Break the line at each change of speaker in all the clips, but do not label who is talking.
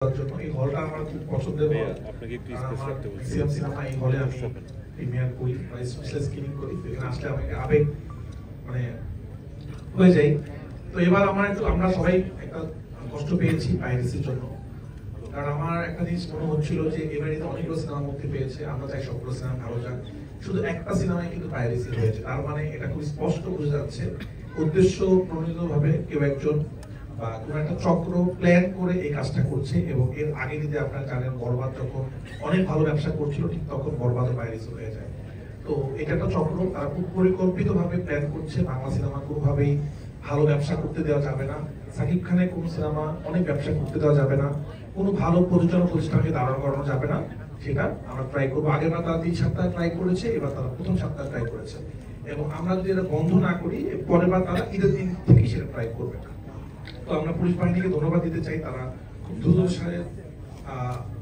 জন্য এই হলটা আমার খুব পছন্দের হল।
আপনাকে একটু
আর
স্পেস
আমার
রাখতে বলছি।
ম্যাক্সিমাম সিনেমা এই হলে আমি প্রিমিয়ার করি বা স্পেশাল স্ক্রিনিং করি। এখানে আসলে আমাকে আবেগ মানে হয়ে যায়। তো এবার আমরা সবাই একটা কষ্ট পেয়েছি পাইরেসির জন্য। কারণ আমার একটা জিনিস মনে হচ্ছিল যে এবারে তো অনেকগুলো সিনেমা মুক্তি পেয়েছে, আমরা চাই সবগুলো সিনেমা ভালো যাক, শুধু একটা সিনেমায় কিন্তু পাইরেসি হয়েছে। তার মানে এটা খুব স্পষ্ট বোঝা যাচ্ছে উদ্দেশ্য প্রণোদিতভাবে কেউ একজন বা কোন একটা চক্র প্ল্যান করে এই কাজটা করছে। এবং এর আগে যদি আপনারা জানেন বরবাদ যখন অনেক ভালো ব্যবসা করছিল ঠিক তখন বরবাদও পাইরেসি হয়ে যায়। তো এটা একটা চক্র, তারা খুব পরিকল্পিতভাবে প্ল্যান করছে। বাংলা সিনেমা কোনোভাবেই ভালো ব্যবসা করতে দেওয়া যাবে না, সাকিব খানের কোন সিনেমা অনেক ব্যবসা করতে দেওয়া যাবে না, কোনো ভালো প্রযোজনা প্রতিষ্ঠানকে দাঁড়ানো করানো যাবে না। সেটা আমরা ট্রাই করবো। আগেরবার তারা 3 সপ্তাহ ট্রাই করেছে, এবার তারা প্রথম সপ্তাহ ট্রাই করেছে। এবং আমরা যদি এটা বন্ধ না করি পরের বার তারা ঈদের দিন থেকে সেটা ট্রাই করবে না। তো আমরা পুলিশ বাহিনীকে ধন্যবাদ দিতে চাই, তারা খুব দ্রুত সাথে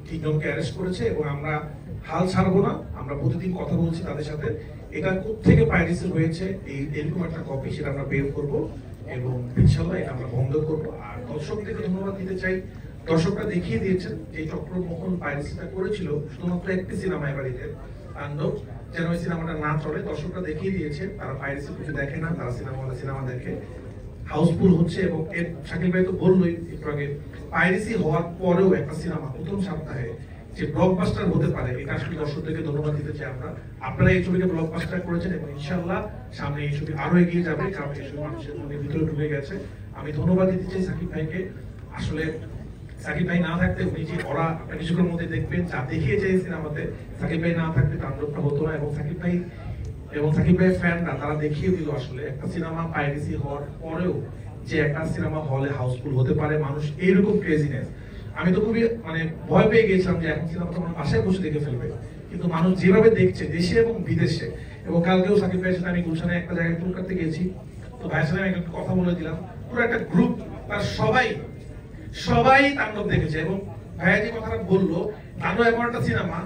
3 জনকে অ্যারেস্ট করেছে এবং আমরা হাল ছাড়বো না। আমরা প্রতিদিন কথা বলছি তাদের সাথে, এটা কোত্থেকে পাইরেসি হয়েছে এরকম একটা কপি সেটা আমরা বের করব এবং ইনশাআল্লাহ এটা আমরা বন্ধ করব। আর দর্শকদেরকে ধন্যবাদ দিতে চাই, দর্শকরা দেখিয়ে দিয়েছেন যে চক্রমোহন পাইরেসিটা করেছিল শুধুমাত্র একটি সিনেমা এবারিতে তাণ্ডব, যেন ওই সিনেমাটা না চলে। দর্শকরা দেখিয়ে দিয়েছে তারা পাইরেসি কিছু দেখে না, তারা সিনেমা দেখে। হাউসফুল হচ্ছে এবং এর শাকিল ভাই তো বললোই একটু আগে, পাইরেসি হওয়ার পরেও একটা সিনেমা প্রথম সপ্তাহে যে ব্লকবাস্টার হতে পারে, এটা আসলে দর্শকদেরকে ধন্যবাদ দিতে চাই আমরা। আপনারা এই ছবিকে ব্লকবাস্টার করেছেন এবং ইনশাআল্লাহ সামনে এই ছবি আরো এগিয়ে যাবে, কারণ এই ছবি মানুষের মনের ভিতরে ঢুকে গেছে। আমি ধন্যবাদ দিতে চাই সাকিব ভাইকে। আসলে সাকিব ভাই না থাকতে উনি যে ওরা কিছুক্ষণের মধ্যে দেখবেন যা দেখিয়েছে এই সিনেমাতে, সাকিব ভাই না থাকতে তাণ্ডবটা হতো না। এবং সাকিব ভাই ফ্যানরা তারা দেখিয়ে দিল আসলে একটা সিনেমা পাইরেসি হওয়ার পরেও যে একটা সিনেমা হলে হাউসফুল হতে পারে, মানুষ এইরকম ক্রেজিনেস। আমি তো খুবই ভয় পেয়ে গিয়েছিলাম যে এখন সিনেমাটা আমার বাসায় বসে দেখে ফেলবে, কিন্তু মানুষ যেভাবে দেখছে দেশে এবং বিদেশে। এবং কালকেও সাকিব ভাইয়ের সাথে আমি গুলশানে একটা জায়গায় টুর করতে গেছি, তো ভাইয়ের সাথে আমি একটা কথা বলে দিলাম, পুরো একটা গ্রুপ তার সবাই তাণ্ডব দেখেছে। এবং ভাইয়া যে কথাটা বললো, তাণ্ডব এমন একটা সিনেমা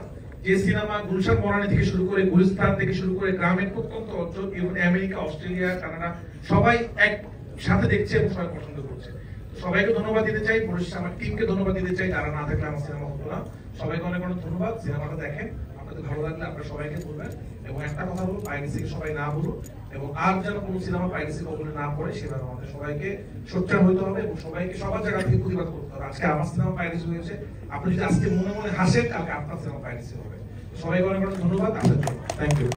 যে সিনেমা গুলশান বনানী থেকে শুরু করে গুলিস্তান থেকে শুরু করে গ্রামের প্রত্যন্ত অঞ্চল এবং আমেরিকা, অস্ট্রেলিয়া, কানাডা সবাই এক সাথে দেখছে এবং সবাই পছন্দ করছে। সবাইকে ধন্যবাদ দিতে চাই, পরিশেষে আমার টিমকে ধন্যবাদ দিতে চাই, যারা না থাকলে আমার সিনেমা হতো না। সবাইকে অনেক অনেক ধন্যবাদ। সিনেমাটা দেখেন, আপনাদের ভালো লাগলে আপনারা সবাইকে বলবেন। এবং একটা কথা বলবো, পাইরেসিকে সবাই না বলুন এবং আর যেন কোনো সিনেমা পাইরেসি কবলে না পড়ে সেভাবে আমাদের সবাইকে সোচ্চার হইতে হবে এবং সবাইকে সবার জায়গা থেকে প্রতিবাদ করতে হবে। আজকে আমার সিনেমা পাইরেসি হয়েছে, আপনি যদি আজকে মনে মনে হাসেন কালকে আপনার সিনেমা পাইরেসি হবে। সবাইকে অনেক অনেক ধন্যবাদ। আপনার জন্য থ্যাংক ইউ।